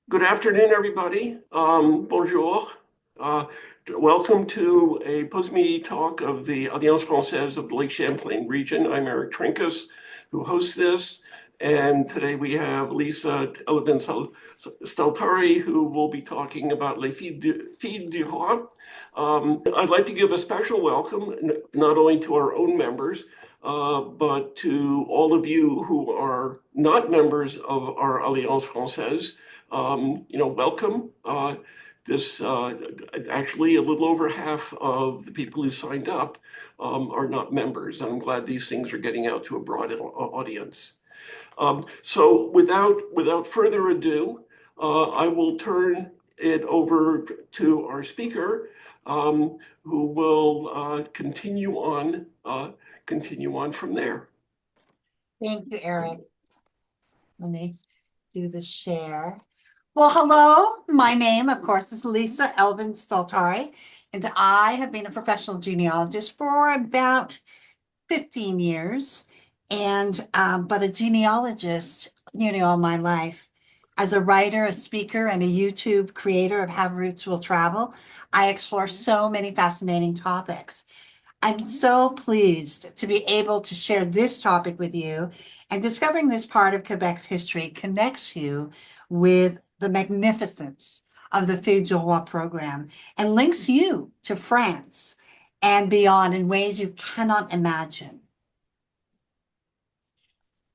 Good afternoon, everybody. Bonjour. Uh, Welcome to a Pause-Midi talk of the Alliance Française of the Lake Champlain region. I'm Eric Trinkus, who hosts this. And today we have Lisa Elvin-Staltari, who will be talking about Les Filles du Roi. I'd like to give a special welcome, not only to our own members, but to all of you who are not members of our Alliance Française. Welcome. This Actually, a little over half of the people who signed up are not members. I'm glad these things are getting out to a broad audience. So without further ado, I will turn it over to our speaker, who will continue on from there. Thank you, Eric. Let me do the share. Well, hello. My name, of course, is Lisa Elvin-Staltari, and I have been a professional genealogist for about 15 years, and but a genealogist nearly all my life. As a writer, a speaker, and a YouTube creator of Have Roots Will Travel, I explore so many fascinating topics. I'm so pleased to be able to share this topic with you, and discovering this part of Quebec's history connects you with the magnificence of the Filles du Roi program and links you to France and beyond in ways you cannot imagine.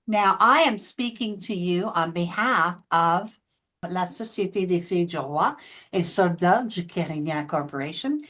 Now, I am speaking to you on behalf of La Société des Filles du Roi et Soldats du Colonial Corporation.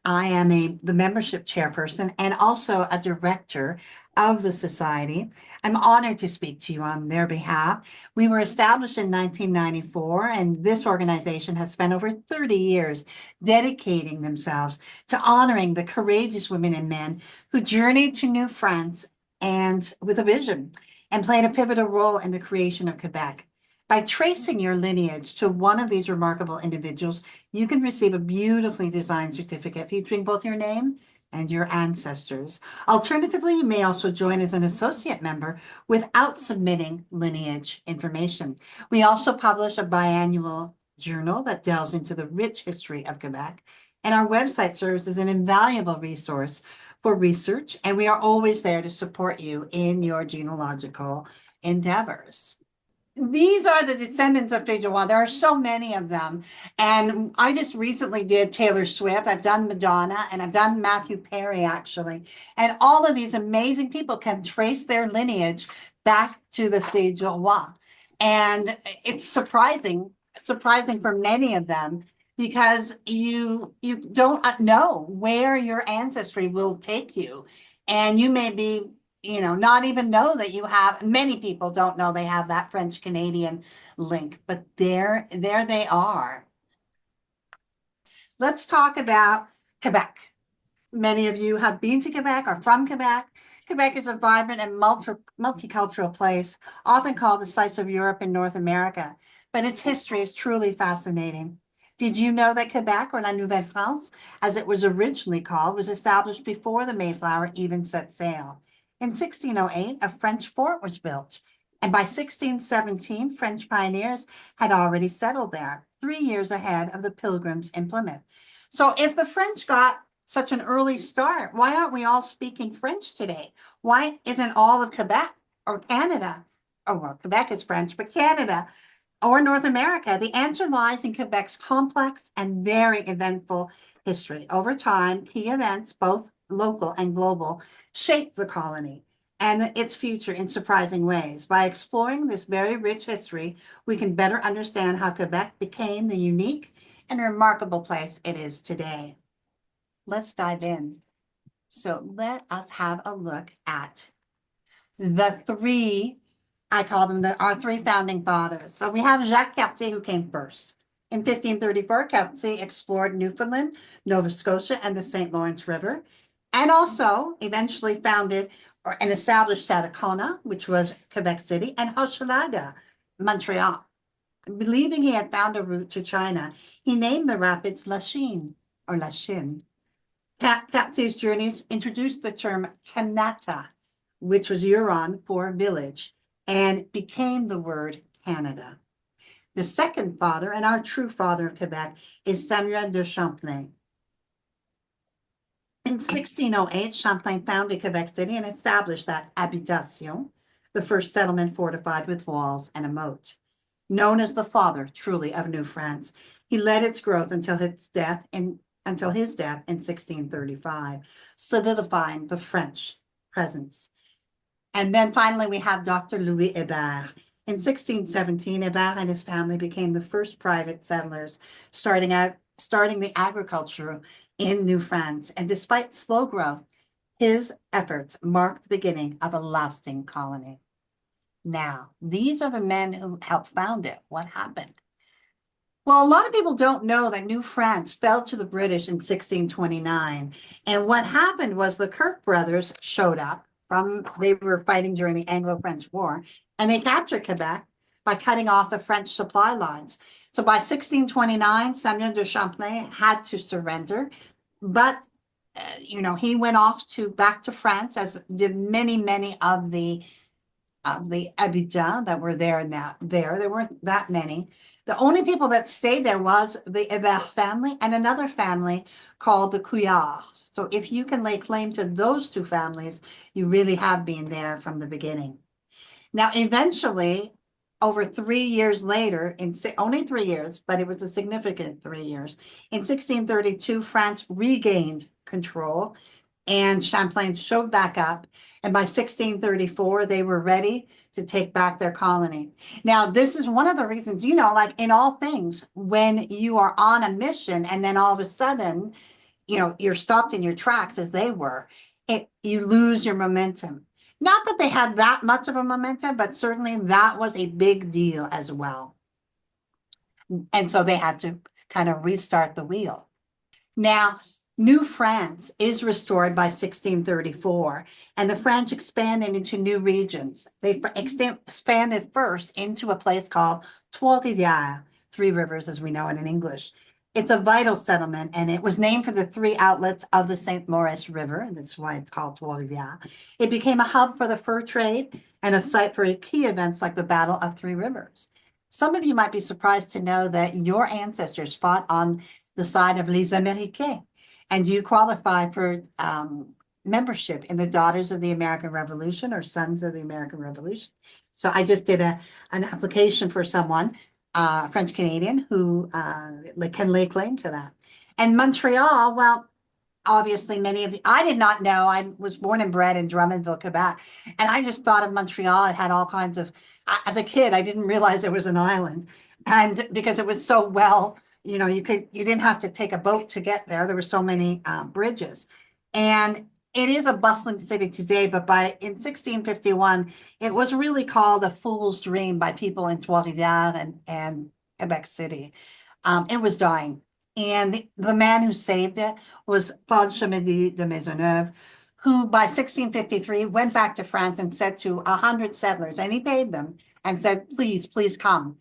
I am the membership chairperson and also a director of the society. I'm honored to speak to you on their behalf. We were established in 1994, and this organization has spent over 30 years dedicating themselves to honoring the courageous women and men who journeyed to New France and with a vision and played a pivotal role in the creation of Quebec. By tracing your lineage to one of these remarkable individuals, you can receive a beautifully designed certificate featuring both your name and your ancestors. Alternatively, you may also join as an associate member without submitting lineage information. We also publish a biannual journal that delves into the rich history of Quebec, and our website serves as an invaluable resource for research, and we are always there to support you in your genealogical endeavors. These are the descendants of Filles du Roi. There are so many of them. And I just recently did Taylor Swift. I've done Madonna, and I've done Matthew Perry, actually. And all of these amazing people can trace their lineage back to the Filles du Roi. And it's surprising for many of them, because you don't know where your ancestry will take you. And you may be, not even know that you have, many people don't know they have that French Canadian link, but there they are. Let's talk about Quebec. Many of you have been to Quebec or from Quebec. Quebec is a vibrant and multicultural place, often called the slice of Europe and North America, but its history is truly fascinating. Did you know that Quebec, or La Nouvelle-France, as it was originally called, was established before the Mayflower even set sail? In 1608, a French fort was built, and by 1617, French pioneers had already settled there, 3 years ahead of the Pilgrims in Plymouth. So if the French got such an early start, why aren't we all speaking French today? Why isn't all of Quebec or Canada, oh, well, Quebec is French, but Canada or North America? The answer lies in Quebec's complex and very eventful history. Over time, key events, both local and global, shaped the colony and its future in surprising ways. By exploring this very rich history, we can better understand how Quebec became the unique and remarkable place it is today. Let's dive in. So let us have a look at the three, I call them our three founding fathers. So we have Jacques Cartier, who came first. In 1534, Cartier explored Newfoundland, Nova Scotia, and the St. Lawrence River, and also eventually founded and established Stadacona, which was Quebec City, and Hochelaga, Montreal. Believing he had found a route to China, he named the rapids La Chine, or La Chine. Cartier's journeys introduced the term Kanata, which was Huron for village, and became the word Canada. The second father, and our true father of Quebec, is Samuel de Champlain. In 1608, Champlain founded Quebec City and established that habitation, the first settlement fortified with walls and a moat. Known as the father, truly, of New France, he led its growth until his death in 1635, solidifying the French presence. And then finally, we have Dr. Louis Hébert. In 1617, Hébert and his family became the first private settlers, starting the agriculture in New France. And despite slow growth, his efforts marked the beginning of a lasting colony. Now, these are the men who helped found it. What happened? Well, a lot of people don't know that New France fell to the British in 1629. And what happened was the Kirk brothers showed up they were fighting during the Anglo-French War, and they captured Quebec by cutting off the French supply lines. So by 1629, Samuel de Champlain had to surrender, but he went off back to France, as did many of the habitants that were there now. There weren't that many. The only people that stayed there was the Hébert family and another family called the Couillards. So if you can lay claim to those two families, you really have been there from the beginning. Now, eventually, over 3 years later, only 3 years, but it was a significant 3 years, in 1632, France regained control and Champlain showed back up. And by 1634, they were ready to take back their colony. Now, this is one of the reasons, like in all things, when you are on a mission and then all of a sudden, you're stopped in your tracks as they were, you lose your momentum. Not that they had that much of a momentum, but certainly that was a big deal as well. And so they had to kind of restart the wheel. Now, New France is restored by 1634, and the French expanded into new regions. They expanded first into a place called Trois-Rivières, Three Rivers as we know it in English. It's a vital settlement, and it was named for the three outlets of the St. Maurice River, and that's why it's called Trois-Rivières. It became a hub for the fur trade and a site for key events like the Battle of Three Rivers. Some of you might be surprised to know that your ancestors fought on the side of Les Américains, and you qualify for membership in the Daughters of the American Revolution or Sons of the American Revolution. So I just did an application for someone, French Canadian, who can lay claim to that. And Montreal, well, obviously many of you, I did not know. I was born and bred in Drummondville, Quebec, and I just thought of Montreal. It had all kinds of, as a kid, I didn't realize it was an island, and because it was so well, you didn't have to take a boat to get there. There were so many bridges, and it is a bustling city today. But in 1651, it was really called a fool's dream by people in Trois-Rivières and Quebec City. It was dying. And the man who saved it was Paul Chomedy de Maisonneuve, who by 1653 went back to France and said to 100 settlers, and he paid them, and said, please come.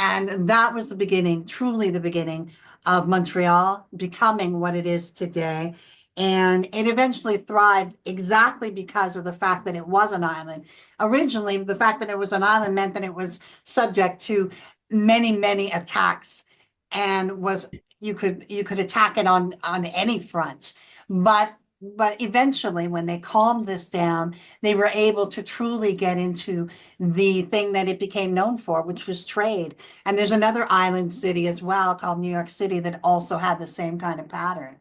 And that was the beginning, truly the beginning of Montreal becoming what it is today. And it eventually thrived exactly because of the fact that it was an island. Originally, the fact that it was an island meant that it was subject to many attacks and you could attack it on any front. But eventually, when they calmed this down, they were able to truly get into the thing that it became known for, which was trade. And there's another island city as well called New York City that also had the same kind of pattern.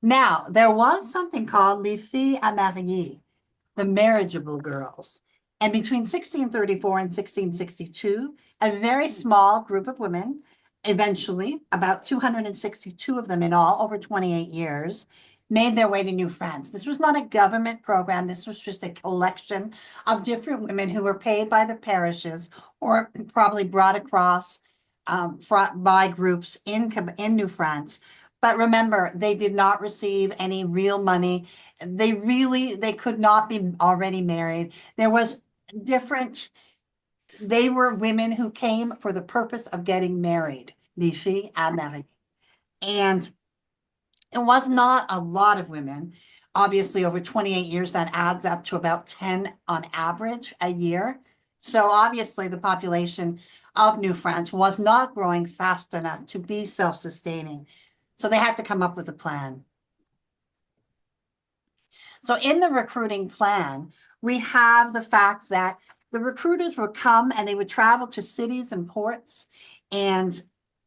Now, there was something called Les Filles à Marier, the marriageable girls. And between 1634 and 1662, a very small group of women, eventually about 262 of them in all, over 28 years, made their way to New France. This was not a government program. This was just a collection of different women who were paid by the parishes or probably brought across by groups in New France. But remember, they did not receive any real money. They could not be already married. They were women who came for the purpose of getting married, les filles à marier. And it was not a lot of women. Obviously, over 28 years, that adds up to about 10 on average a year. So obviously the population of New France was not growing fast enough to be self-sustaining. So they had to come up with a plan. So in the recruiting plan, we have the fact that the recruiters would come and they would travel to cities and ports and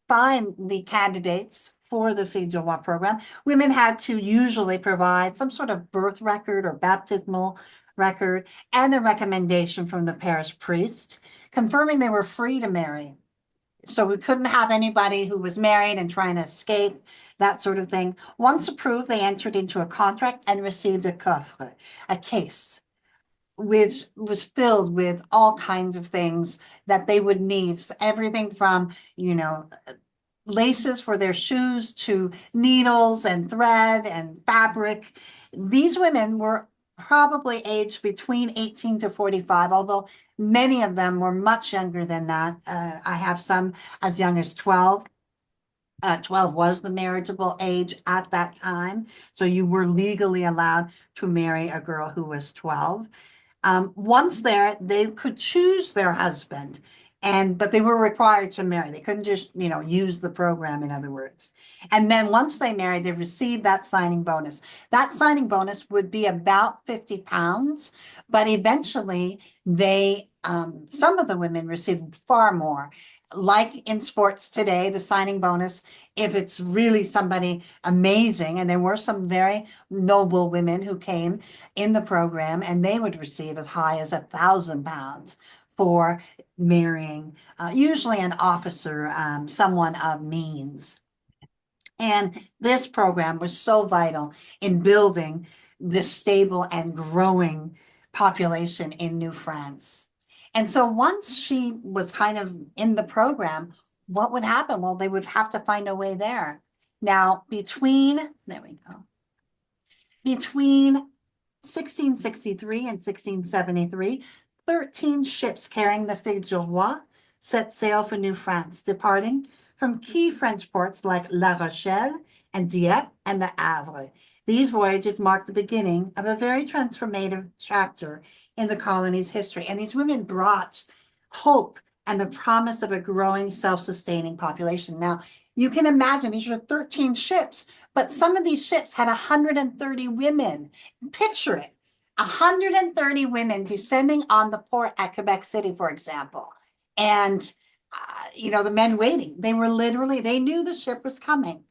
find the candidates for the Filles du Roi program. Women had to usually provide some sort of birth record or baptismal record and a recommendation from the parish priest confirming they were free to marry. So we couldn't have anybody who was married and trying to escape, that sort of thing. Once approved, they entered into a contract and received a coffre, a case, which was filled with all kinds of things that they would need. Everything from, laces for their shoes to needles and thread and fabric. These women were probably aged between 18 to 45, although many of them were much younger than that. I have some as young as 12. 12 was the marriageable age at that time. So you were legally allowed to marry a girl who was 12. Once there, they could choose their husband, but they were required to marry. They couldn't just, use the program, in other words. And then once they married, they received that signing bonus. That signing bonus would be about 50 pounds, but eventually some of the women received far more. Like in sports today, the signing bonus, if it's really somebody amazing, and there were some very noble women who came in the program, and they would receive as high as 1,000 pounds for marrying, usually an officer, someone of means. And this program was so vital in building this stable and growing population in New France. And so once she was kind of in the program, what would happen? Well, they would have to find a way there. Now, there we go, between 1663 and 1673, 13 ships carrying the Filles du Roi set sail for New France, departing from key French ports like La Rochelle and Dieppe and Le Havre. These voyages marked the beginning of a very transformative chapter in the colony's history. And these women brought hope and the promise of a growing self-sustaining population. Now, you can imagine these were 13 ships, but some of these ships had 130 women. Picture it, 130 women descending on the port at Quebec City, for example. And, the men waiting, they knew the ship was coming,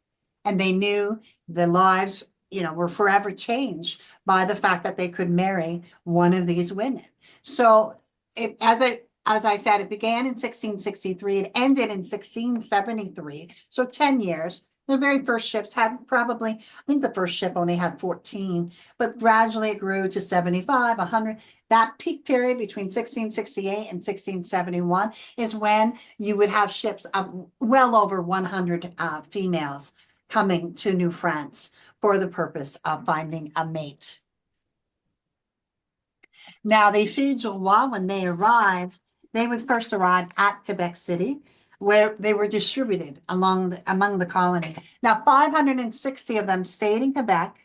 and they knew the lives, were forever changed by the fact that they could marry one of these women. So as I said, it began in 1663, it ended in 1673, so 10 years. The very first ships had I think the first ship only had 14, but gradually it grew to 75, 100. That peak period between 1668 and 1671 is when you would have ships of well over 100 females coming to New France for the purpose of finding a mate. Now, the Filles du Roi, when they arrived, they would first arrive at Quebec City, where they were distributed among the colony. Now, 560 of them stayed in Quebec,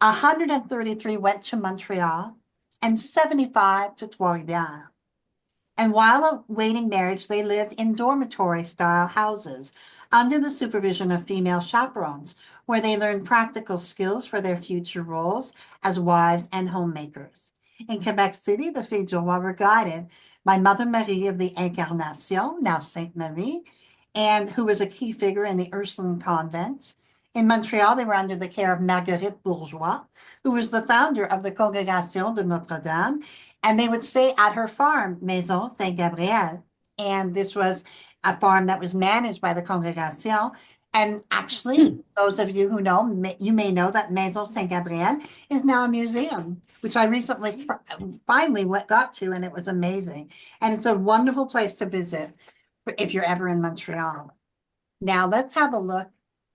133 went to Montreal, and 75 to Trois-Rivières. And while awaiting marriage, they lived in dormitory-style houses under the supervision of female chaperones, where they learned practical skills for their future roles as wives and homemakers. In Quebec City, the Filles du Roi were guided by Mother Marie of the Incarnation, now Sainte Marie, and who was a key figure in the Ursuline convents. In Montreal, they were under the care of Marguerite Bourgeois, who was the founder of the Congregation de Notre-Dame, and they would stay at her farm, Maison Saint-Gabriel. And this was a farm that was managed by the Congregation. And actually, those of you who know, you may know that Maison Saint-Gabriel is now a museum, which I recently finally got to, and it was amazing. And it's a wonderful place to visit if you're ever in Montreal. Now, let's have a look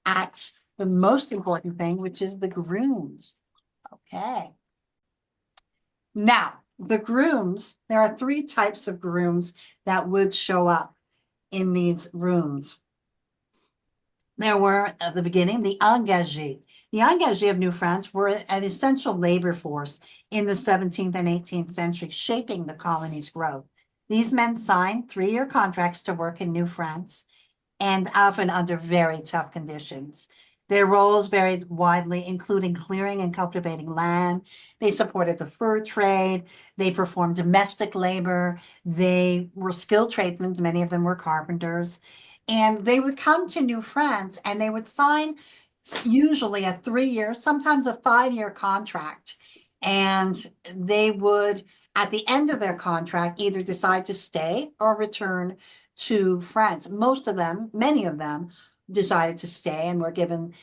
at the most important thing, which is the grooms. Okay. Now, the grooms, there are 3 types of grooms that would show up in these rooms. There were, at the beginning, the engagés. The engagés of New France were an essential labor force in the 17th and 18th century, shaping the colony's growth. These men signed 3-year contracts to work in New France, and often under very tough conditions. Their roles varied widely, including clearing and cultivating land. They supported the fur trade. They performed domestic labor. They were skilled tradesmen. Many of them were carpenters. And they would come to New France and they would sign usually a 3-year, sometimes a 5-year contract. And they would, at the end of their contract, either decide to stay or return to France. Most of them, many of them, decided to stay and were given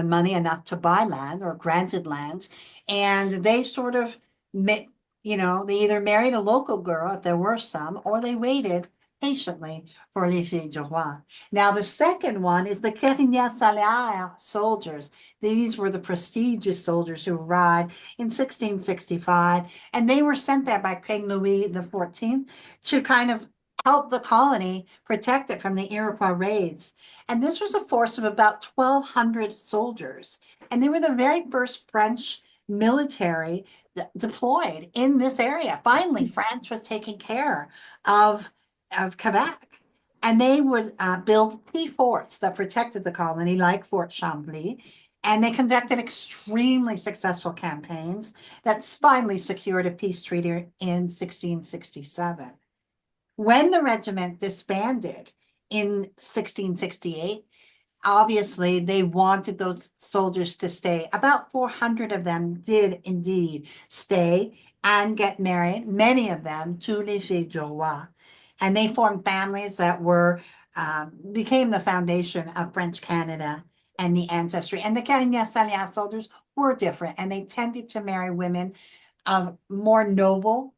money enough to buy land or granted land, and they sort of, they either married a local girl if there were some, or they waited patiently for Les Filles du Roi. Now, the second one is the colonial soldiers. These were the prestigious soldiers who arrived in 1665, and they were sent there by King Louis XIV to kind of help the colony protect it from the Iroquois raids. And this was a force of about 1,200 soldiers. And they were the very first French military deployed in this area. Finally, France was taking care of Quebec. And they would build key forts that protected the colony, like Fort Chambly. And they conducted extremely successful campaigns that finally secured a peace treaty in 1667. When the regiment disbanded in 1668, obviously they wanted those soldiers to stay. About 400 of them did indeed stay and get married, many of them to Les Filles du Roi. And they formed families that became the foundation of French Canada and the ancestry. And the colonial soldiers were different, and they tended to marry women of more noble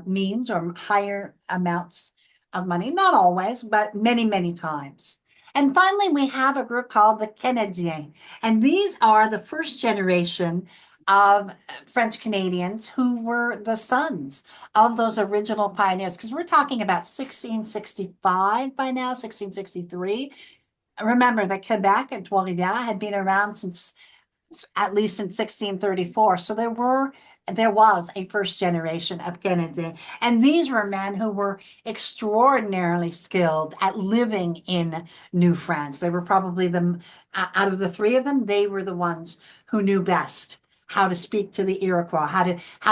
means or higher amounts of money. Not always, but many, many times. And finally, we have a group called the Canadiens. And these are the first generation of French Canadians who were the sons of those original pioneers, because we're talking about 1665 by now, 1663. Remember that Quebec and Trois-Rivières had been around since at least in 1634. So there was a first generation of Canadiens. And these were men who were extraordinarily skilled at living in New France. They were probably out of the 3 of them, they were the ones who knew best how to speak to the Iroquois, how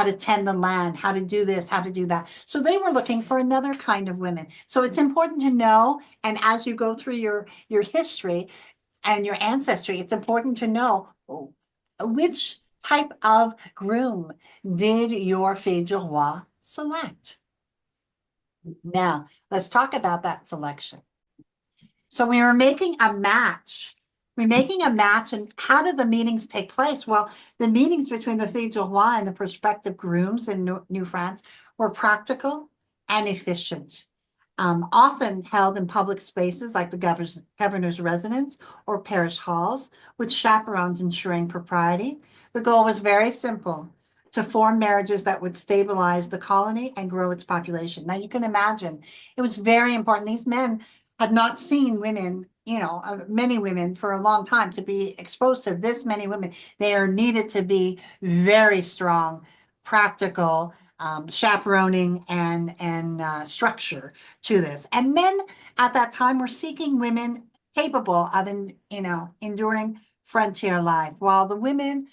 to tend the land, how to do this, how to do that. So they were looking for another kind of women. So it's important to know, and as you go through your history and your ancestry, it's important to know which type of groom did your Fille du Roi select. Now, let's talk about that selection. So we were making a match. And how did the meetings take place? Well, the meetings between the Fille du Roi and the prospective grooms in New France were practical and efficient. Often held in public spaces like the governor's residence or parish halls, with chaperones ensuring propriety. The goal was very simple: to form marriages that would stabilize the colony and grow its population. Now you can imagine, it was very important. These men had not seen women, many women for a long time. To be exposed to this many women, they are needed to be very strong, practical, chaperoning and structure to this. And men at that time were seeking women capable of enduring frontier life, while the women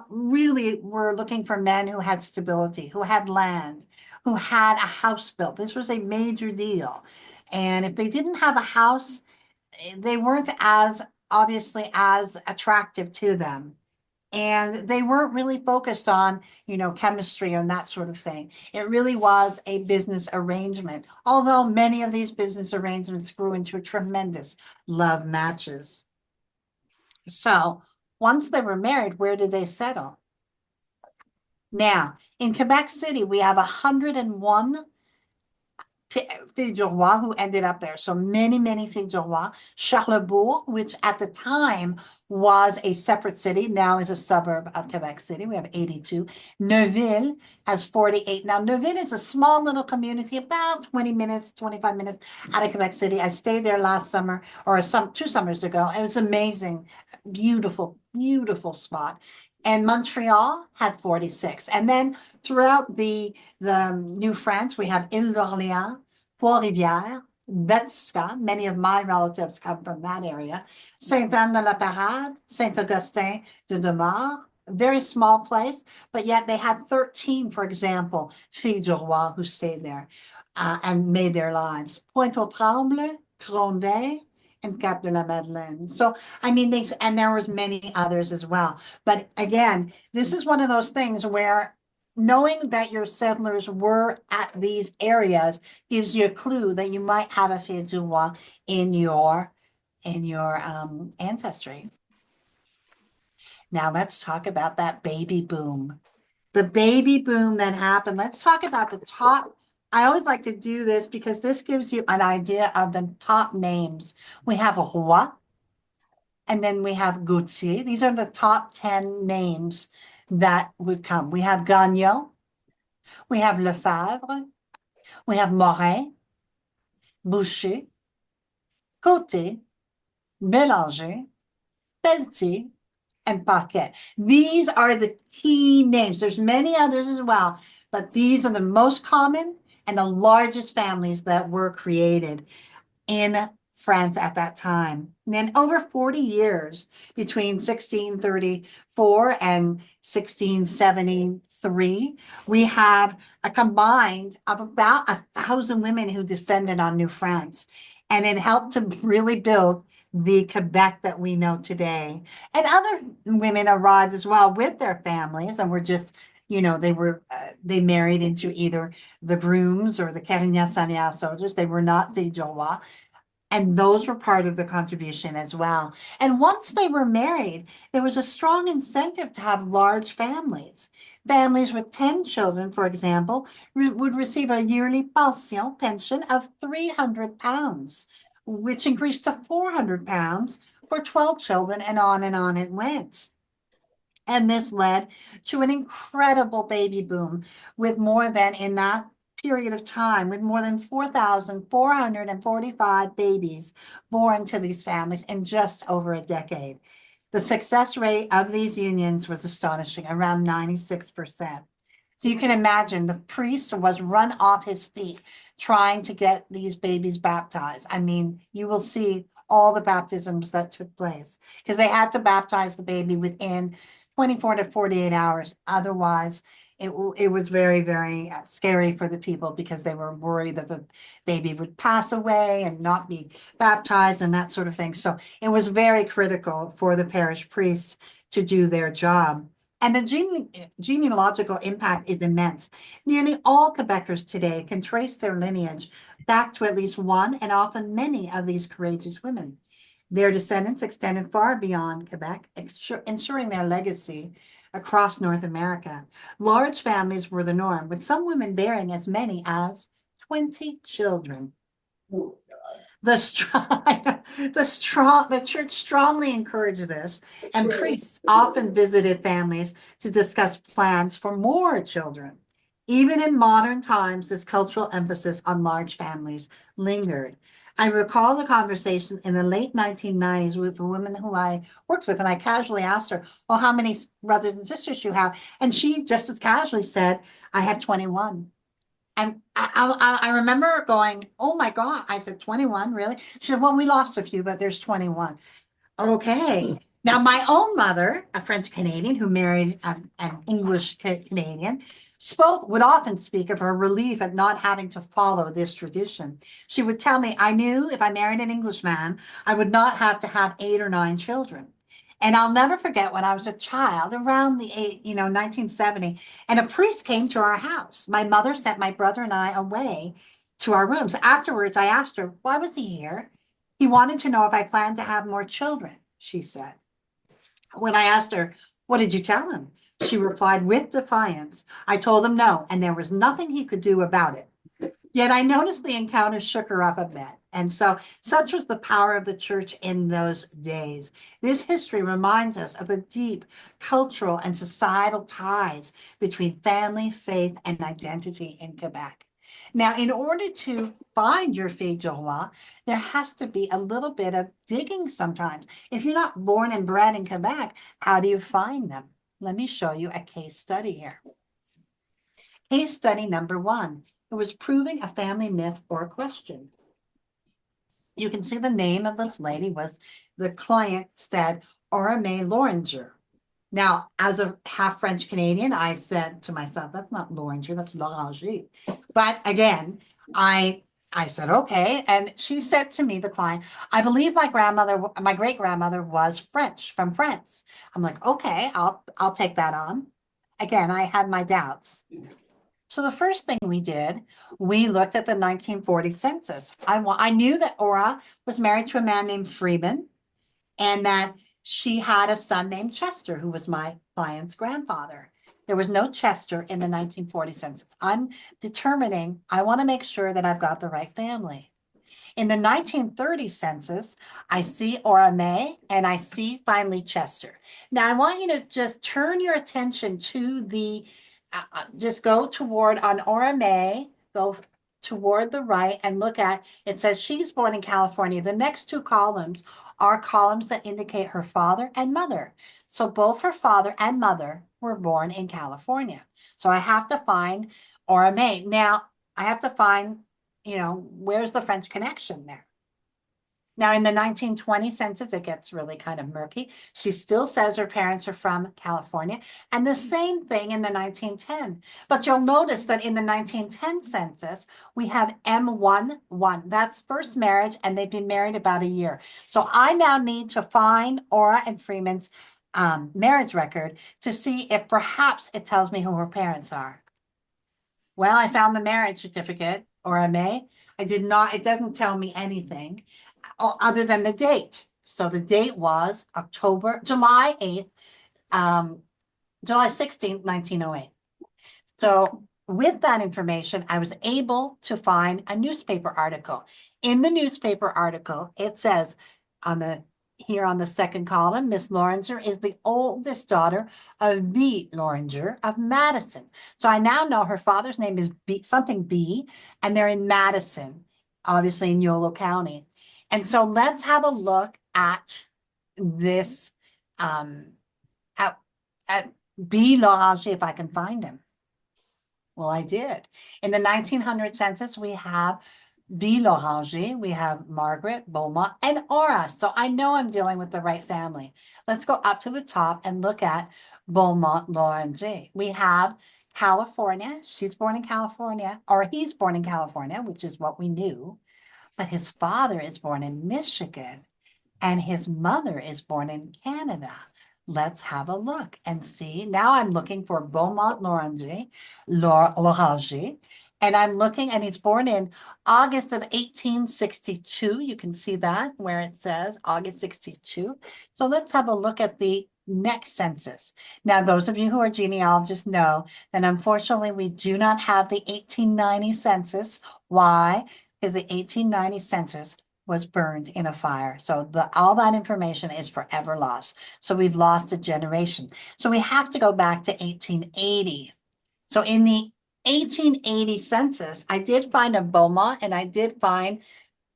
really were looking for men who had stability, who had land, who had a house built. This was a major deal. And if they didn't have a house, they weren't obviously as attractive to them. And they weren't really focused on, chemistry and that sort of thing. It really was a business arrangement, although many of these business arrangements grew into tremendous love matches. So once they were married, where did they settle? Now, in Quebec City, we have 101 Filles du Roi who ended up there. So many, many Filles du Roi. Charlebourg, which at the time was a separate city, now is a suburb of Quebec City. We have 82. Neuville has 48. Now, Neuville is a small little community, about 20 minutes, 25 minutes out of Quebec City. I stayed there last summer, or 2 summers ago. It was amazing, beautiful beautiful spot. And Montreal had 46. And then throughout the New France, we have Ile d'Orléans, Trois-Rivières, Betska. Many of my relatives come from that area. Sainte-Anne-de-la-Parade, Saint-Augustin de Demarre. Very small place, but yet they had 13, for example, Filles du Roi who stayed there and made their lives. Pointe-aux-Trembles, Grondet, and Cap de la Madeleine. So, I mean, and there was many others as well. But again, this is one of those things where knowing that your settlers were at these areas gives you a clue that you might have a Fille du Roi in your ancestry. Now let's talk about that baby boom. The baby boom that happened. Let's talk about the top. I always like to do this because this gives you an idea of the top names. We have Roi, and then we have Gautier. These are the top 10 names that would come. We have Gagnon, we have Lefebvre, we have Morin, Boucher, Côté, Bélanger, Pelletier, and Paquet. These are the key names. There's many others as well, but these are the most common and the largest families that were created in France at that time. And then over 40 years, between 1634 and 1673, we have a combined of about 1,000 women who descended on New France. And it helped to really build the Quebec that we know today. And other women arrived as well with their families and were just, they married into either the grooms or the Carignan-Sanière soldiers. They were not Filles du Roi. And those were part of the contribution as well. And once they were married, there was a strong incentive to have large families. Families with 10 children, for example, would receive a yearly pension of £300, which increased to £400 for 12 children, and on it went. And this led to an incredible baby boom with more than, in that period of time, with more than 4,445 babies born to these families in just over a decade. The success rate of these unions was astonishing, around 96%. So you can imagine the priest was run off his feet trying to get these babies baptized. I mean, you will see all the baptisms that took place because they had to baptize the baby within 24 to 48 hours. Otherwise, it was very, very scary for the people because they were worried that the baby would pass away and not be baptized and that sort of thing. So it was very critical for the parish priests to do their job. And the genealogical impact is immense. Nearly all Quebecers today can trace their lineage back to at least one and often many of these courageous women. Their descendants extended far beyond Quebec, ensuring their legacy across North America. Large families were the norm, with some women bearing as many as 20 children. The church strongly encouraged this, and priests often visited families to discuss plans for more children. Even in modern times, this cultural emphasis on large families lingered. I recall the conversation in the late 1990s with a woman who I worked with, and I casually asked her, well, how many brothers and sisters you have? And she just as casually said, I have 21. And I remember going, oh my God. I said, 21, really? She said, well, we lost a few, but there's 21. Okay. Now, my own mother, a French Canadian who married an English Canadian, would often speak of her relief at not having to follow this tradition. She would tell me, I knew if I married an Englishman, I would not have to have 8 or 9 children. And I'll never forget when I was a child, around the 1970, and a priest came to our house. My mother sent my brother and I away to our rooms. Afterwards, I asked her, why was he here? He wanted to know if I planned to have more children, she said. When I asked her, what did you tell him? She replied with defiance, I told him no, and there was nothing he could do about it. Yet I noticed the encounter shook her up a bit. And so such was the power of the church in those days. This history reminds us of the deep cultural and societal ties between family, faith, and identity in Quebec. Now, in order to find your fille du roi, there has to be a little bit of digging sometimes. If you're not born and bred in Quebec, how do you find them? Let me show you a case study here. Case study number 1. It was proving a family myth or a question. You can see the name of this lady was, the client said, Aurame Loringer. Now, as a half French Canadian, I said to myself, that's not Loringer, that's Loranger. But again, I said, okay. And she said to me, the client, I believe my great grandmother was French, from France. I'm like, okay, I'll take that on. Again, I had my doubts. So the first thing we did, we looked at the 1940 census. I knew that Aura was married to a man named Freeman, and that she had a son named Chester, who was my client's grandfather. There was no Chester in the 1940 census. I'm determining, I want to make sure that I've got the right family. In the 1930 census, I see Aurame and I see finally Chester. Now, I want you to just turn your attention to the, just go toward on Aurame, go toward the right and look at, it says she's born in California. The next 2 columns are columns that indicate her father and mother. So both her father and mother were born in California. So I have to find Aurame. Now, I have to find, where's the French connection there? Now, in the 1920 census, it gets really kind of murky. She still says her parents are from California, and the same thing in the 1910. But you'll notice that in the 1910 census, we have M11. That's first marriage, and they've been married about a year. So I now need to find Aura and Freeman's marriage record to see if perhaps it tells me who her parents are. Well, I found the marriage certificate, or MA. I did not, it doesn't tell me anything other than the date. So the date was July 8th, July 16th, 1908. So with that information, I was able to find a newspaper article. In the newspaper article, it says here on the second column, Miss Loringer is the oldest daughter of B. Loringer of Madison. So I now know her father's name is something B, and they're in Madison, obviously in Yolo County. And so let's have a look at this, at B. Loringer, if I can find him. Well, I did. In the 1900 census, we have B. Loringer, we have Margaret, Beaumont, and Aura. So I know I'm dealing with the right family. Let's go up to the top and look at Beaumont Loringer. We have California. She's born in California, or he's born in California, which is what we knew. But his father is born in Michigan, and his mother is born in Canada. Let's have a look and see. Now I'm looking for Beaumont Loringer, and I'm looking, and he's born in August of 1862. You can see that where it says August 62. So let's have a look at the next census. Now, those of you who are genealogists know that unfortunately we do not have the 1890 census. Why? Because the 1890 census was burned in a fire. So all that information is forever lost. So we've lost a generation. So we have to go back to 1880. So in the 1880 census, I did find a Beaumont, and I did find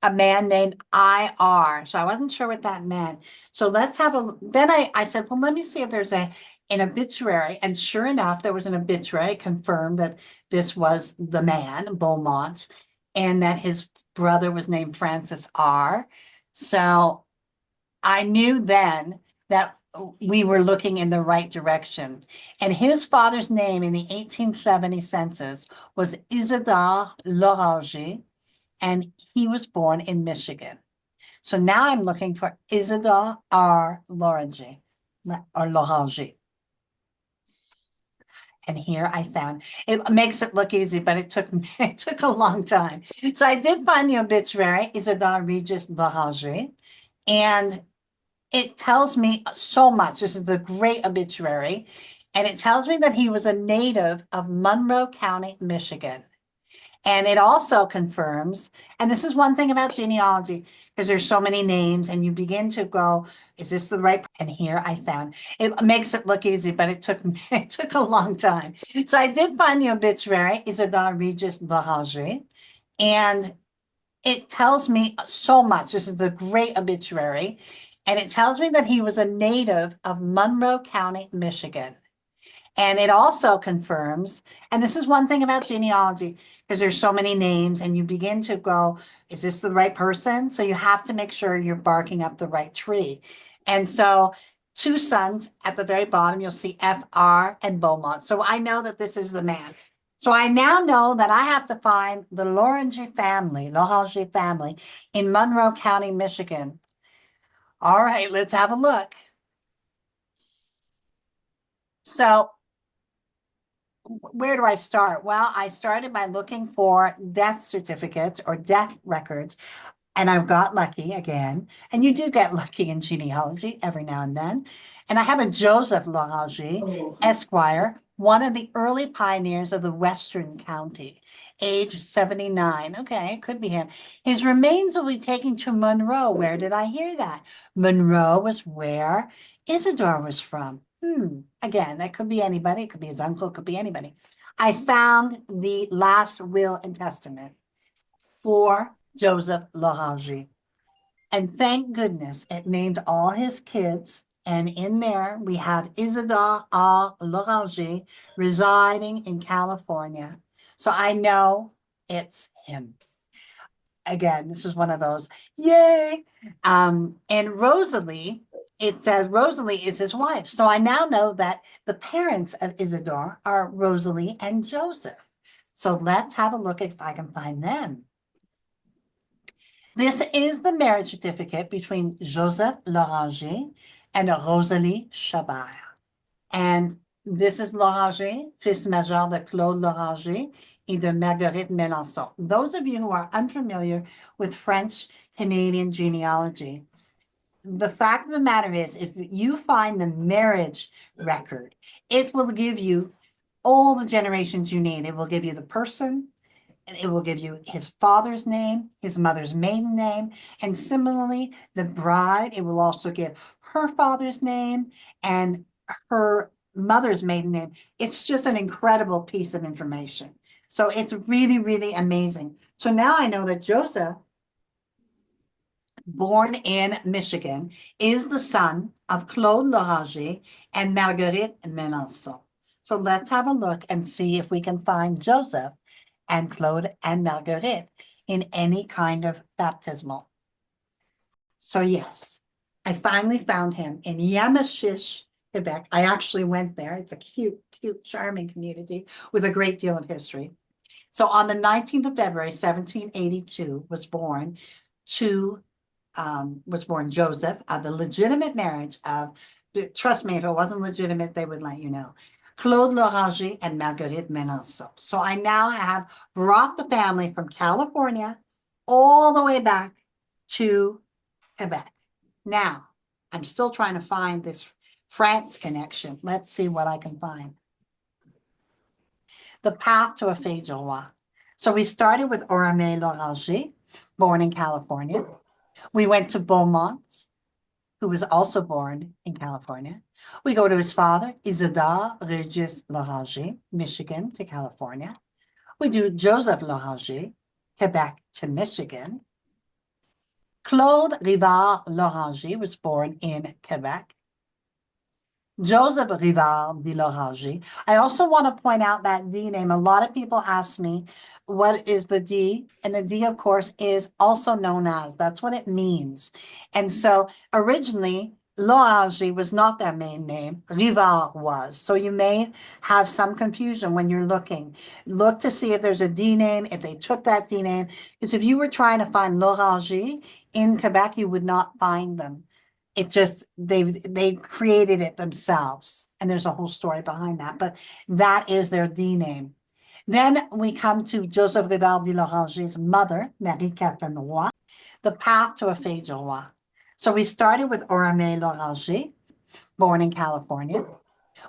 a man named IR. So I wasn't sure what that meant. So let's have then I said, well, let me see if there's an obituary. And sure enough, there was an obituary confirmed that this was the man, Beaumont, and that his brother was named Francis R. So I knew then that we were looking in the right direction. And his father's name in the 1870 census was Isidore Loringer, and he was born in Michigan. So now I'm looking for Isidore R. Loringer, or Loringer. And here I found, it makes it look easy, but it took a long time. So I did find the obituary, Isidore Regis Loringer, and it tells me so much. This is a great obituary. And it tells me that he was a native of Monroe County, Michigan. And it also confirms, and this is one thing about genealogy, because there's so many names, and you begin to go, is this the right? And here I found, it makes it look easy, but it took it took a long time. So I did find the obituary, Isidore Regis Loranger, and it tells me so much. This is a great obituary, and it tells me that he was a native of Monroe County, Michigan. And it also confirms, and this is one thing about genealogy, because there's so many names, and you begin to go, is this the right person? So you have to make sure you're barking up the right tree. And so two sons at the very bottom, you'll see FR and Beaumont. So I know that this is the man. So I now know that I have to find the Loranger family in Monroe County, Michigan. All right, let's have a look. So where do I start? Well, I started by looking for death certificates or death records, and I've got lucky again. And you do get lucky in genealogy every now and then. And I have a Joseph Loranger, Esquire, one of the early pioneers of the Western County, age 79. Okay, it could be him. His remains will be taken to Monroe. Where did I hear that? Monroe was where Isidore was from. Again, that could be anybody. It could be his uncle. It could be anybody. I found the last will and testament for Joseph Loranger. And thank goodness it named all his kids. And in there, we have Isidore R. Loranger residing in California. So I know it's him. Again, this is one of those, yay. And Rosalie, it says Rosalie is his wife. So I now know that the parents of Isidore are Rosalie and Joseph. So let's have a look if I can find them. This is the marriage certificate between Joseph Loranger and Rosalie Chabert. And this is Loranger, fils major de Claude Loranger et de Marguerite Melançon. Those of you who are unfamiliar with French Canadian genealogy, the fact of the matter is, if you find the marriage record, it will give you all the generations you need. It will give you the person, and it will give you his father's name, his mother's maiden name, and similarly, the bride, it will also give her father's name and her mother's maiden name. It's just an incredible piece of information. So it's really, really amazing. So now I know that Joseph, born in Michigan, is the son of Claude Loranger and Marguerite Melançon. So let's have a look and see if we can find Joseph and Claude and Marguerite in any kind of baptismal. So yes, I finally found him in Yamachiche, Quebec. I actually went there. It's a cute, cute, charming community with a great deal of history. So on the 19th of February, 1782, was born Joseph of the legitimate marriage of, trust me, if it wasn't legitimate, they would let you know, Claude Loranger and Marguerite Melançon. So I now have brought the family from California all the way back to Quebec. Now, I'm still trying to find this France connection. Let's see what I can find. The path to a Fille du Roi. So we started with Aurame Loranger, born in California. We went to Beaumont, who was also born in California. We go to his father, Isidore Regis Loranger, Michigan to California. We do Joseph Loranger, Quebec to Michigan. Claude Rivard Loranger was born in Quebec. Joseph Rivard de Loranger. I also want to point out that D name. A lot of people ask me, what is the D? And the D, of course, is also known as. That's what it means. And so originally, Loranger was not their main name. Rivard was. So you may have some confusion when you're looking. Look to see if there's a D name, if they took that D name. Because if you were trying to find Loranger in Quebec, you would not find them. It just, they created it themselves. And there's a whole story behind that, but that is their D name. Then we come to Joseph Rivard de Loranger's mother, Marie-Catherine Roy, the path to a Fille du Roi. So we started with Aurame Loranger, born in California.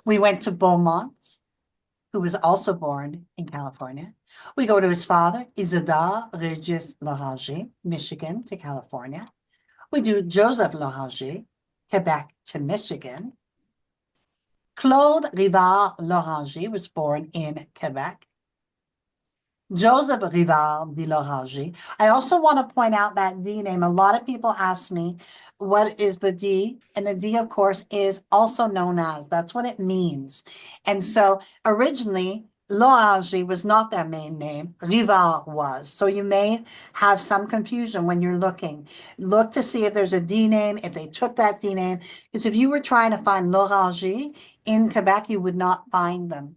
We went to Beaumont, who was also born in California. We go to his father, Isidore Regis Loranger, Michigan to California. We do Joseph Loranger, Quebec to Michigan. Claude Rivard Loranger was born in Quebec. Joseph Rivard de Loranger. I also want to point out that D name. A lot of people ask me, what is the D? And the D, of course, is also known as. That's what it means. And so originally, Loranger was not their main name. Rivard was. So you may have some confusion when you're looking. Look to see if there's a D name, if they took that D name. Because if you were trying to find Loranger in Quebec, you would not find them.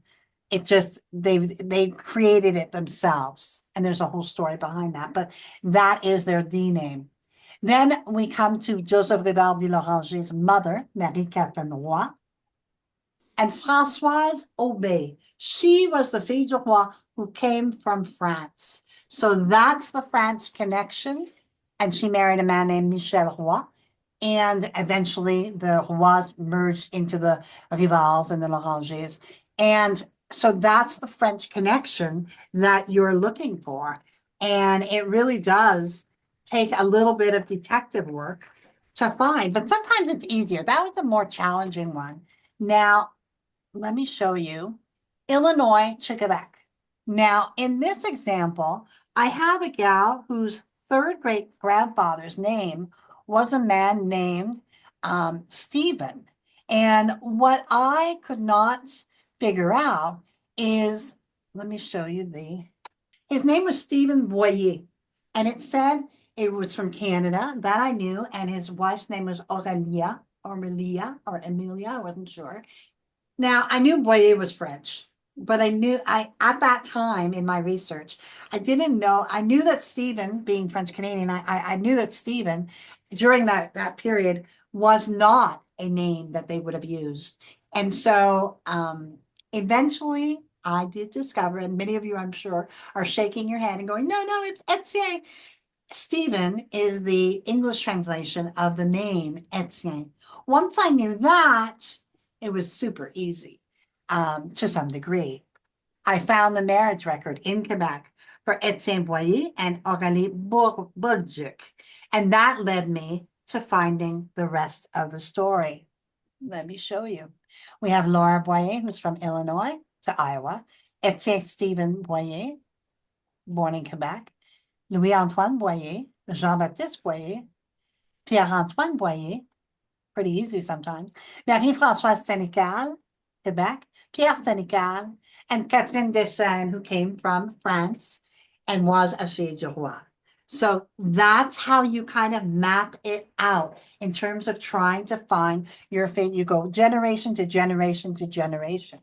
It just, they created it themselves. And there's a whole story behind that, but that is their D name. Then we come to Joseph Rivard de Loranger's mother, Marie-Catherine Roy, and Françoise Aubé. She was the Fille du Roi who came from France. So that's the French connection. And she married a man named Michel Roy. And eventually the Rois merged into the Rivards and the Lorangers. And so that's the French connection that you're looking for. And it really does take a little bit of detective work to find, but sometimes it's easier. That was a more challenging one. Now, let me show you Illinois to Quebec. Now, in this example, I have a gal whose third great grandfather's name was a man named Stephen. And what I could not figure out is, let me show you his name was Stephen Boyer. And it said it was from Canada, that I knew, and his wife's name was Aurelia, or Emilia, I wasn't sure. Now, I knew Boyer was French, but at that time in my research, I didn't know, I knew that Stephen, being French Canadian, I knew that Stephen, during that period, was not a name that they would have used. And so eventually I did discover, and many of you, I'm sure, are shaking your head and going, no, it's Etienne. Stephen is the English translation of the name Etienne. Once I knew that, it was super easy to some degree. I found the marriage record in Quebec for Etienne Boyer and Aurélie Bourduc, and that led me to finding the rest of the story. Let me show you. We have Laura Boyer, who's from Illinois to Iowa, Etienne Stephen Boyer, born in Quebec, Louis-Antoine Boyer, Jean-Baptiste Boyer, Pierre-Antoine Boyer, pretty easy sometimes, Marie-Françoise Sénécal, Quebec, Pierre Sénécal, and Catherine Dessein, who came from France and was a Fille du Roi. So that's how you kind of map it out in terms of trying to find your fate. You go generation to generation to generation.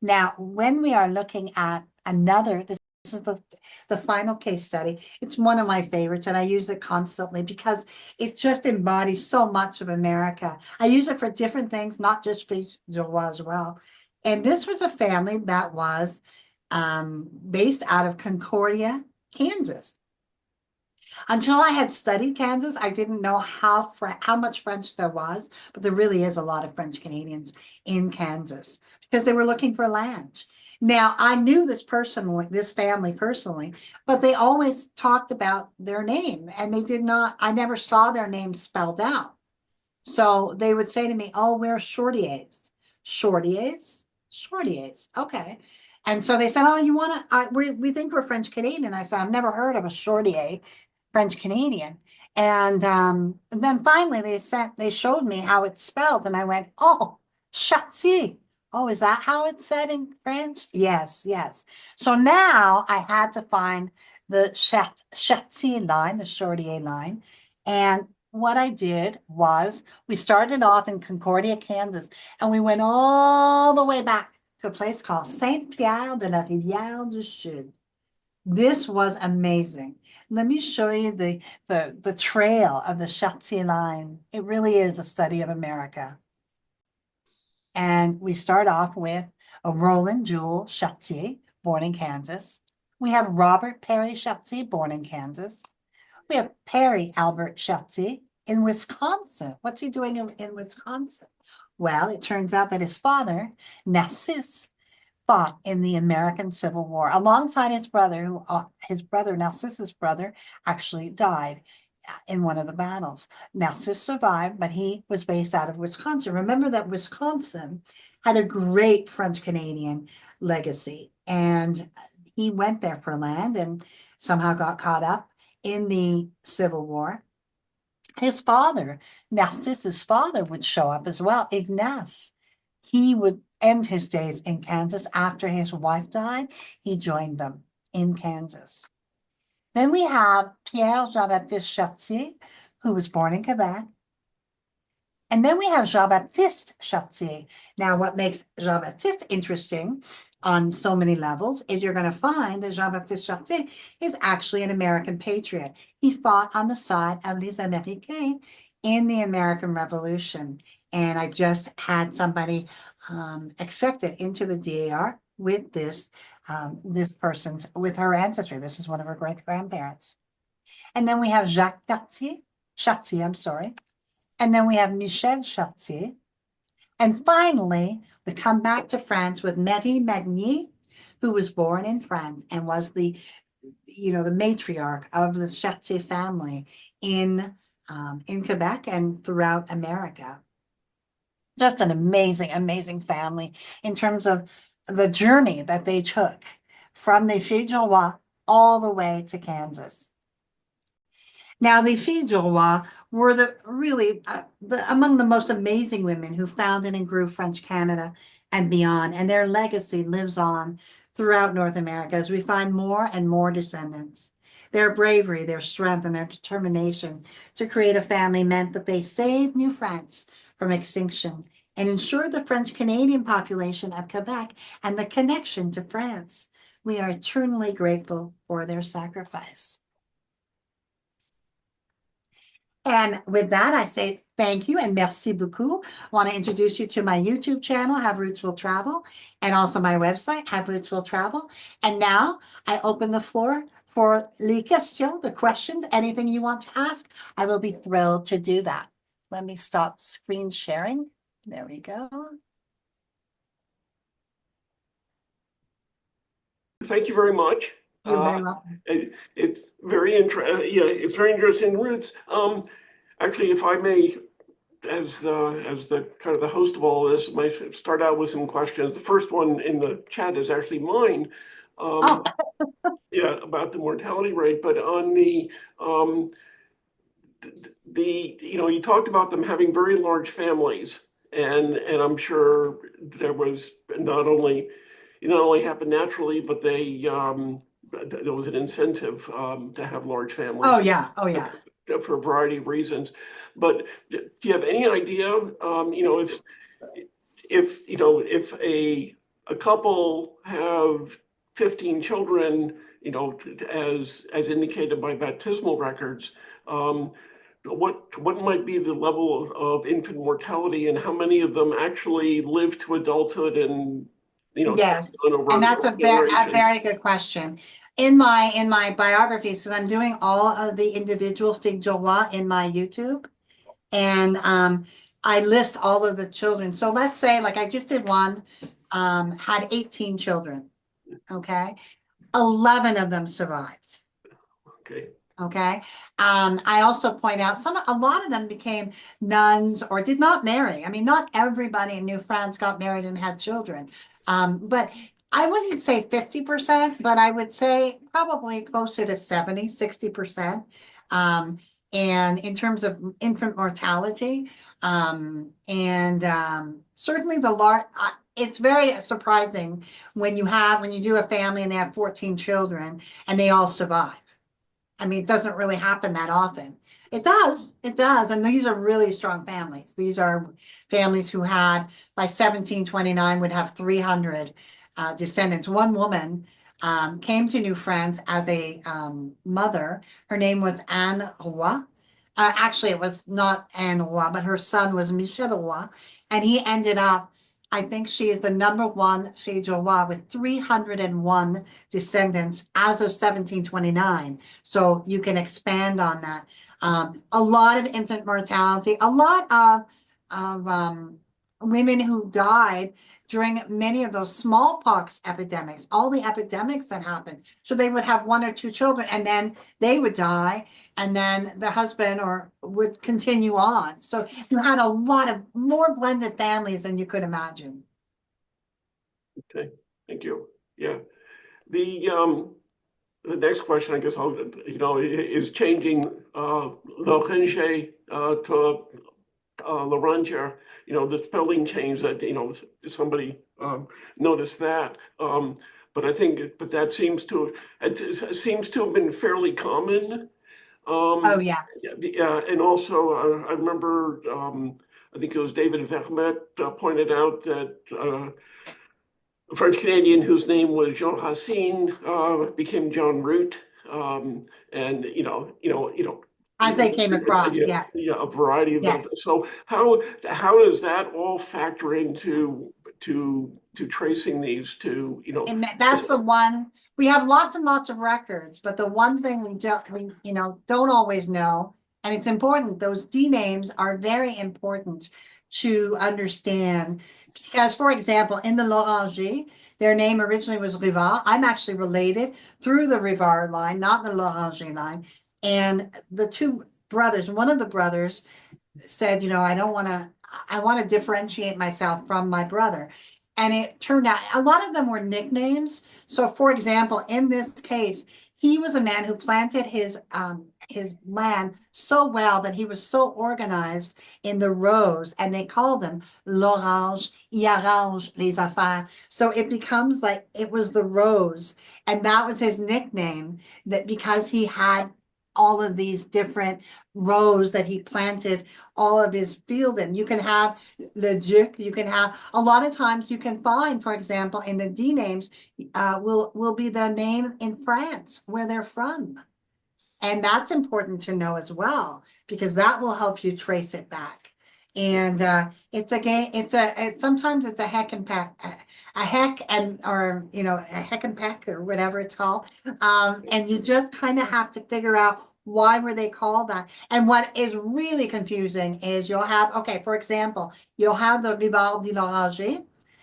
Now, when we are looking at this is the final case study. It's one of my favorites, and I use it constantly because it just embodies so much of America. I use it for different things, not just Filles du Roi as well. And this was a family that was based out of Concordia, Kansas. Until I had studied Kansas, I didn't know how much French there was, but there really is a lot of French Canadians in Kansas because they were looking for land. Now, I knew this family personally, but they always talked about their name, and I never saw their name spelled out. So they would say to me, oh, we're Shortiers. Shortiers? Shortiers, okay. And so they said, oh, you want to, we think we're French Canadian. I said, I've never heard of a Shortier, French Canadian. And then finally they showed me how it's spelled, and I went, oh, Châtier. Oh, is that how it's said in French? Yes. So now I had to find the Châtier line, the Shortier line. And what I did was we started off in Concordia, Kansas, and we went all the way back to a place called Saint-Pierre de la Rivière du Sud. This was amazing. Let me show you the trail of the Châtier line. It really is a study of America. And we start off with a Roland Jewel Châtier, born in Kansas. We have Robert Perry Châtier, born in Kansas. We have Perry Albert Châtier in Wisconsin. What's he doing in Wisconsin? Well, it turns out that his father, Narcisse, fought in the American Civil War alongside his brother, his brother, Narcissus' brother, actually died in one of the battles. Narcissus survived, but he was based out of Wisconsin. Remember that Wisconsin had a great French-Canadian legacy, and he went there for land and somehow got caught up in the Civil War. His father, Narcissus' father, would show up as well, Ignace. He would end his days in Kansas after his wife died. He joined them in Kansas. Then we have Pierre Jean-Baptiste Chartier, who was born in Quebec. And then we have Jean-Baptiste Chartier. Now, what makes Jean-Baptiste interesting on so many levels is you're going to find that Jean-Baptiste Chartier is actually an American patriot. He fought on the side of Les Américains in the American Revolution. And I just had somebody accepted into the DAR with this person's, with her ancestry. This is one of her great-grandparents. And then we have Jacques Chartier, I'm sorry. And then we have Michel Chartier. And finally, we come back to France with Marie Magnier, who was born in France and was the matriarch of the Chartier family in Quebec and throughout America. Just an amazing, amazing family in terms of the journey that they took from the Filles du Roi all the way to Kansas. Now, the Filles du Roi were among the most amazing women who founded and grew French Canada and beyond, and their legacy lives on throughout North America as we find more and more descendants. Their bravery, their strength, and their determination to create a family meant that they saved New France from extinction and ensured the French-Canadian population of Quebec and the connection to France. We are eternally grateful for their sacrifice. And with that, I say thank you and merci beaucoup. I want to introduce you to my YouTube channel, Have Roots Will Travel, and also my website, Have Roots Will Travel. And now I open the floor for les questions, the questions, anything you want to ask. I will be thrilled to do that. Let me stop screen sharing. There we go. Thank you very much. You're very welcome. It's very it's very interesting roots. Actually, if I may, as the kind of the host of all this, might start out with some questions. The first one in the chat is actually mine. Yeah, about the mortality rate, but on you talked about them having very large families, and I'm sure there was not only happened naturally, but there was an incentive to have large families. Oh yeah, oh yeah. For a variety of reasons. But do you have any idea, if a couple have 15 children, as indicated by baptismal records, what might be the level of infant mortality, and how many of them actually live to adulthood and yes, and that's a very good question. In my biographies, because I'm doing all of the individual Filles du Roi in my YouTube, and I list all of the children. So let's say, like I just did one, had 18 children. Okay, 11 of them survived. Okay. Okay. I also point out a lot of them became nuns or did not marry. I mean, not everybody in New France got married and had children. But I wouldn't say 50%, but I would say probably closer to 70, 60%. And in terms of infant mortality, certainly it's very surprising when you do a family and they have 14 children and they all survive. I mean, it doesn't really happen that often. It does. And these are really strong families. These are families who had, by 1729, would have 300 descendants. One woman came to New France as a mother. Her name was Anne Roy. Actually, it was not Anne Roy, but her son was Michel Roy. And he ended up, I think she is the #1 Filles du Roi with 301 descendants as of 1729. So you can expand on that. A lot of infant mortality, a lot of women who died during many of those smallpox epidemics, all the epidemics that happened. So they would have one or two children and then they would die, and then the husband or would continue on. So you had a lot of more blended families than you could imagine. Okay, thank you. Yeah. The next question, I guess is changing L'Orange to L'Oranger. The spelling change that somebody noticed that. But that seems to have been fairly common. Oh, yes. Yeah, and also I remember I think it was David Vermette pointed out that a French Canadian whose name was Jean Racine became John Root, and As they came across, yeah, yeah. yeah, a variety of those. Yes. So how does that all factor into to tracing these to And that's the one, we have lots and lots of records, but the one thing we don't always know, and it's important, those D names are very important to understand. Because, for example, in the Loranger, their name originally was Rivard. I'm actually related through the Rivard line, not the Loranger line. And the two brothers, one of the brothers said, I want to differentiate myself from my brother. And it turned out a lot of them were nicknames. So, for example, in this case, he was a man who planted his land so well that he was so organized in the rows, and they called him l'orange, il arrange les affaires. So it becomes like it was the rose, and that was his nickname. That because he had all of these different rows that he planted all of his field in. You can have le duc, you can have a lot of times you can find, for example, in the D names, will be the name in France where they're from. And that's important to know as well, because that will help you trace it back. And it's a game, sometimes it's a heck and pack, a heck and, or, a heck and peck or whatever it's called. And you just kind of have to figure out why were they called that. And what is really confusing is you'll have, okay, for example, you'll have the Rivard de l'Oranger,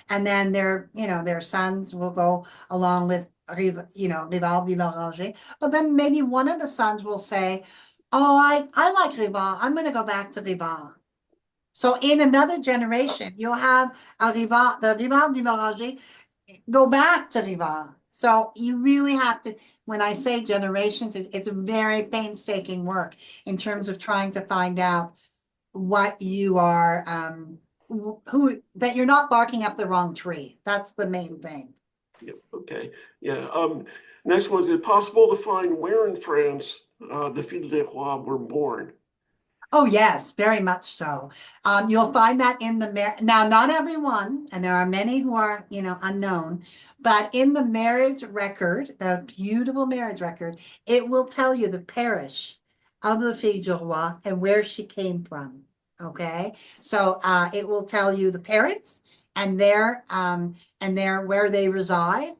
and then their sons will go along with Rivard de l'Oranger. But then maybe one of the sons will say, oh, I like Rivard. I'm going to go back to Rivard. So in another generation, you'll have the Rivard de l'Oranger go back to Rivard. So you really have to, when I say generations, it's a very painstaking work in terms of trying to find out what you are, that you're not barking up the wrong tree. That's the main thing. Yeah, okay. Yeah. Next one, is it possible to find where in France the Filles du Roi were born? Oh, yes, very much so. You'll find that in now, not everyone, and there are many who are, unknown, but in the marriage record, the beautiful marriage record, it will tell you the parish of the Filles du Roi and where she came from. Okay, so it will tell you the parents and where they reside.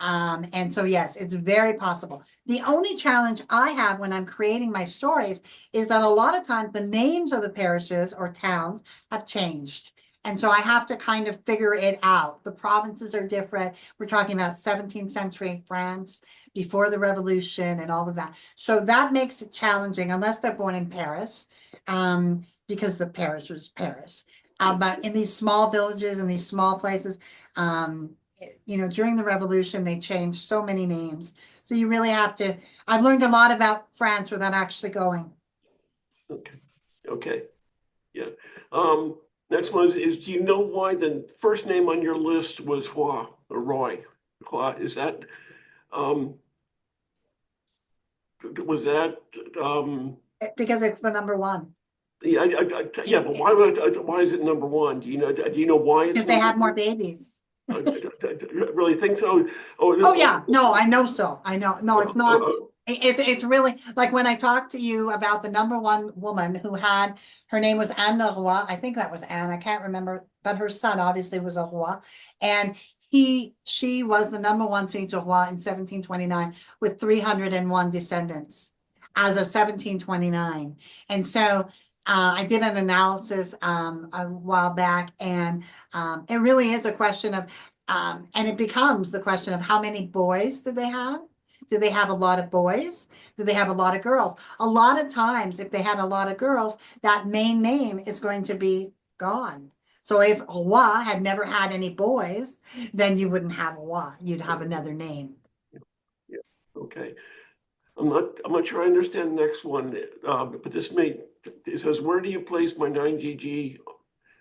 And so, yes, it's very possible. The only challenge I have when I'm creating my stories is that a lot of times the names of the parishes or towns have changed. And so I have to kind of figure it out. The provinces are different. We're talking about 17th century France before the revolution and all of that. So that makes it challenging unless they're born in Paris, because the Paris was Paris. But in these small villages and these small places, during the revolution, they changed so many names. So you really have to, I've learned a lot about France without actually going. Okay. Okay. Yeah. Next one is, do you know why the first name on your list was Roy or Roy? Roy, is that, was that, Because it's the number one. yeah, yeah, but why is it number one? Do you know why it's Because they number had more one? babies. I really think so. Oh, yeah. No, I know so. I know. No, it's not. uh, It's really like when I talked to you about the number one woman who had, her name was Anne Leroy. I think that was Anne. I can't remember, but her son obviously was a Roy. And she was the number one Fille du Roi in 1729 with 301 descendants as of 1729. And so I did an analysis a while back, and it really is a question of, and it becomes the question of how many boys do they have? Do they have a lot of boys? Do they have a lot of girls? A lot of times, if they had a lot of girls, that main name is going to be gone. So if Roi had never had any boys, then you wouldn't have Roi. You'd have another name. Yeah. Okay. I'm not sure I understand the next one, but it says, where do you place my 9GG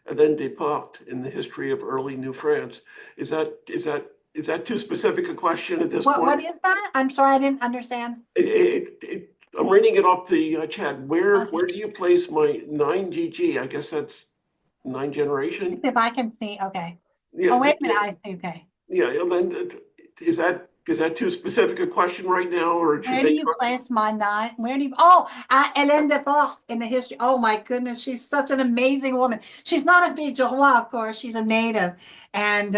and then depart in the history of early New France? Is that too specific a question at this What point? is that? I'm sorry, I didn't understand. I'm reading it off the chat. Where Okay. do you place my 9GG? I guess that's 9 generation. If I can see, okay. Yeah, Oh, wait a minute, I see, okay. yeah. And then is that too specific a question right now, or should Where do they? you place my nine? Where do you, oh, Hélène de Portes in the history. Oh my goodness, she's such an amazing woman. She's not a fille du roi, of course, she's a native. And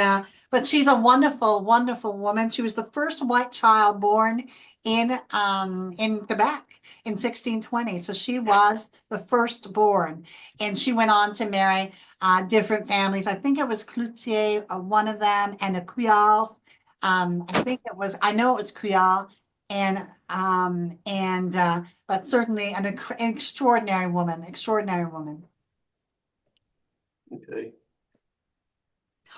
but she's a wonderful, wonderful woman. She was the first white child born in Quebec in 1620. So she was the firstborn. And she went on to marry different families. I think it was Cloutier, one of them, and a Couillard. I think it was, I know it was Couillard, but certainly an extraordinary woman, extraordinary woman. Okay.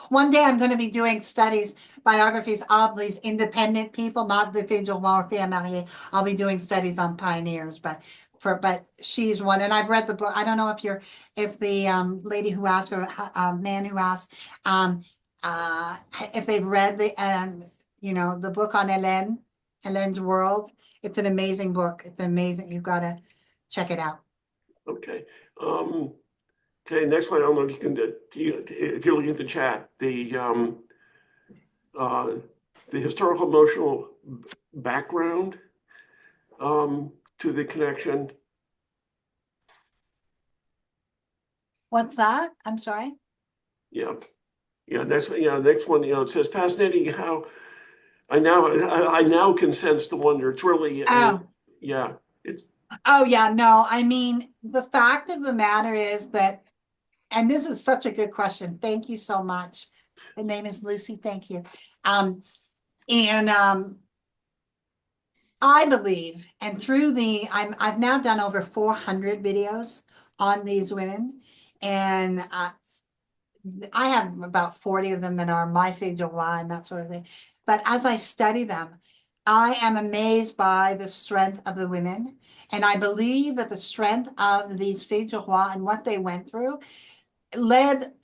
One day I'm going to be doing studies, biographies of these independent people, not the Filles du Roi or Filles Mariées. I'll be doing studies on pioneers, but she's one. And I've read the book. I don't know if the lady who asked, or man who asked, if they've read the book on Hélène's World. It's an amazing book. It's amazing. You've got to check it out. Okay. Okay, next one, I don't know if you can, if you're looking at the chat, uh, the historical emotional background to the connection. What's that? I'm sorry. Yeah, next one, it says fascinating how I now can sense the wonder. It's really, Oh. yeah, it's, Oh, yeah, no, I mean, the fact of the matter is that, and this is such a good question. Thank you so much. The name is Lucy. Thank you. And I believe, and I've now done over 400 videos on these women, and I have about 40 of them that are my filles du roi and that sort of thing. But as I study them, I am amazed by the strength of the women. And I believe that the strength of these filles du roi and what they went through led,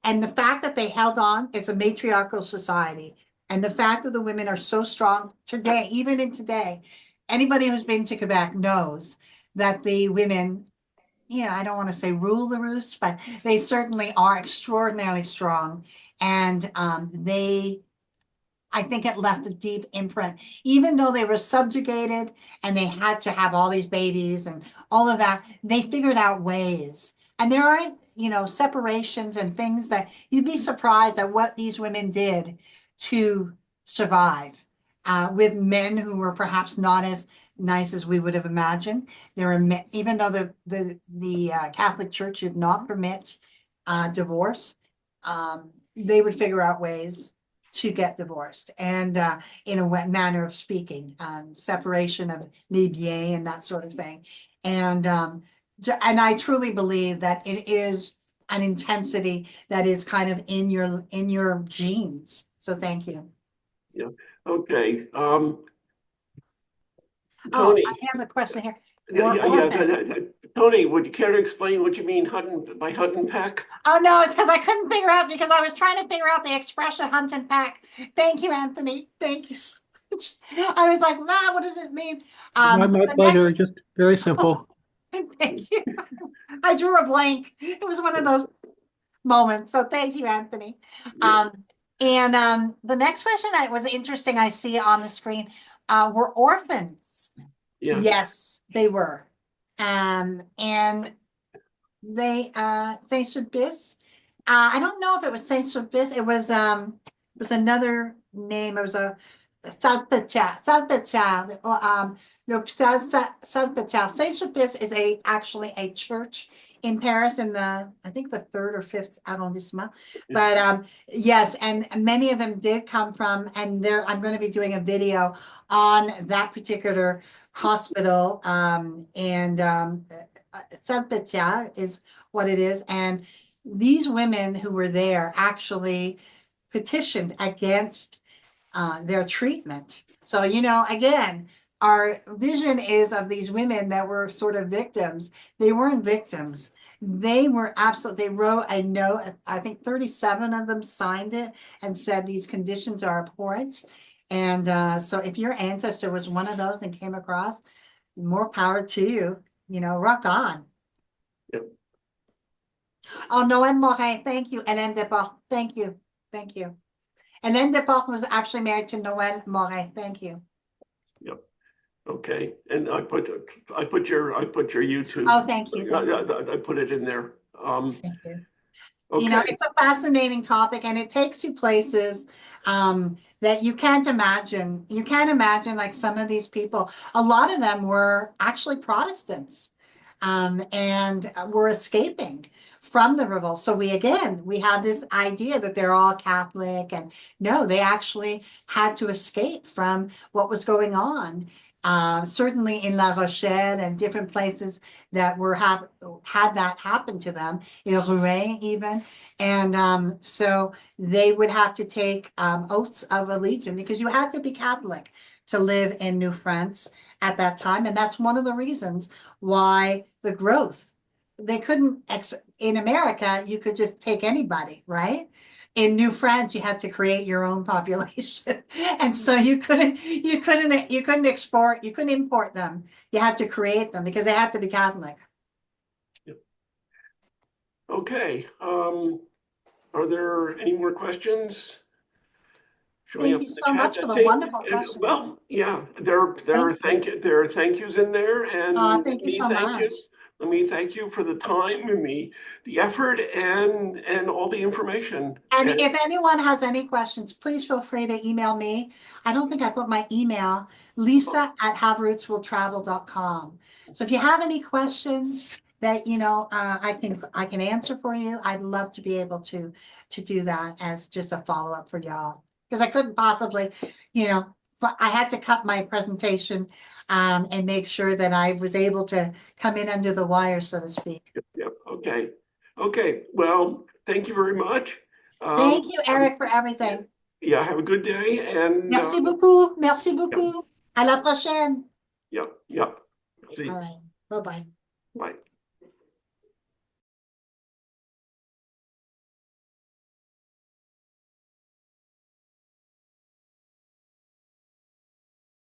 and the fact that they held on is a matriarchal society. And the fact that the women are so strong today, even in today, anybody who's been to Quebec knows that the women, I don't want to say rule the roost, but they certainly are extraordinarily strong. And I think it left a deep imprint, even though they were subjugated and they had to have all these babies and all of that, they figured out ways. And there are, separations and things that you'd be surprised at what these women did to survive. With men who were perhaps not as nice as we would have imagined. There were men, even though the Catholic Church did not permit divorce, they would figure out ways to get divorced, and in a manner of speaking, separation of les biens and that sort of thing. And I truly believe that it is an intensity that is kind of in your genes. So thank you. yeah. Okay. Oh, Tony, I have a question here. Tony, would you care to explain what you mean by hunt and peck? Oh, no, it's because I couldn't figure out, because I was trying to figure out the expression hunt and peck. Thank you, Anthony. Thank you so much. I was like, wow, what does it mean? My pleasure. Just very simple. Thank you. I drew a blank. It was one of those moments. So thank you, Anthony. Yeah. And the next question was interesting, I see on the screen, were orphans. Yeah. Yes, they were. And they Saint-Sulpice. I don't know if it was Saint-Sulpice. It was another name. It was Salpêtrière, l'hôpital Salpêtrière. Saint-Sulpice is actually a church in Paris in I think the 3rd or 5th arrondissement. But yes, and many of them did come from, and I'm going to be doing a video on that particular hospital. Salpêtrière is what it is. And these women who were there actually petitioned against their treatment. So, again, our vision is of these women that were sort of victims. They weren't victims. They were they wrote a note. I think 37 of them signed it and said these conditions are abhorrent. And so if your ancestor was one of those and came across, more power to you, rock on. Yep. Oh, Noël Morin, thank you. Hélène Desportes, thank you. Thank you. Hélène Desportes was actually married to Noël Morin. Thank you. Yep. Okay. And I put your YouTube. Oh, thank you. Thank you. I put it in there. Thank you. Okay. It's a fascinating topic, and it takes you places that you can't imagine. You can't imagine, like, some of these people. A lot of them were actually Protestants. And were escaping from the revolt. So we have this idea that they're all Catholic, and no, they actually had to escape from what was going on. Certainly in La Rochelle and different places that had that happen to them, in Rouen even. And so they would have to take oaths of allegiance, because you had to be Catholic to live in New France at that time. And that's one of the reasons why the growth, they couldn't, in America, you could just take anybody, right? In New France, you had to create your own population. And so you couldn't export, you couldn't import them. You had to create them because they had to be Catholic. Yep. Okay. Are there any more questions? Thank you so much for the wonderful questions. Well, yeah, there are thank yous in there, and thank you so much. Let me thank you for the time and the effort and all the information. And if anyone has any questions, please feel free to email me. I don't think I put my email, lisa@haverootswilltravel.com. So if you have any questions that I can answer for you, I'd love to be able to do that as just a follow-up for y'all. Because I couldn't possibly, but I had to cut my presentation and make sure that I was able to come in under the wire, so to speak. Yep. Okay. Okay. Well, thank you very much. Thank you, Eric, for everything. Yeah. Have a good day. And merci beaucoup. Merci beaucoup. À la prochaine. Yep. Yep. See. All right. Bye-bye. Bye.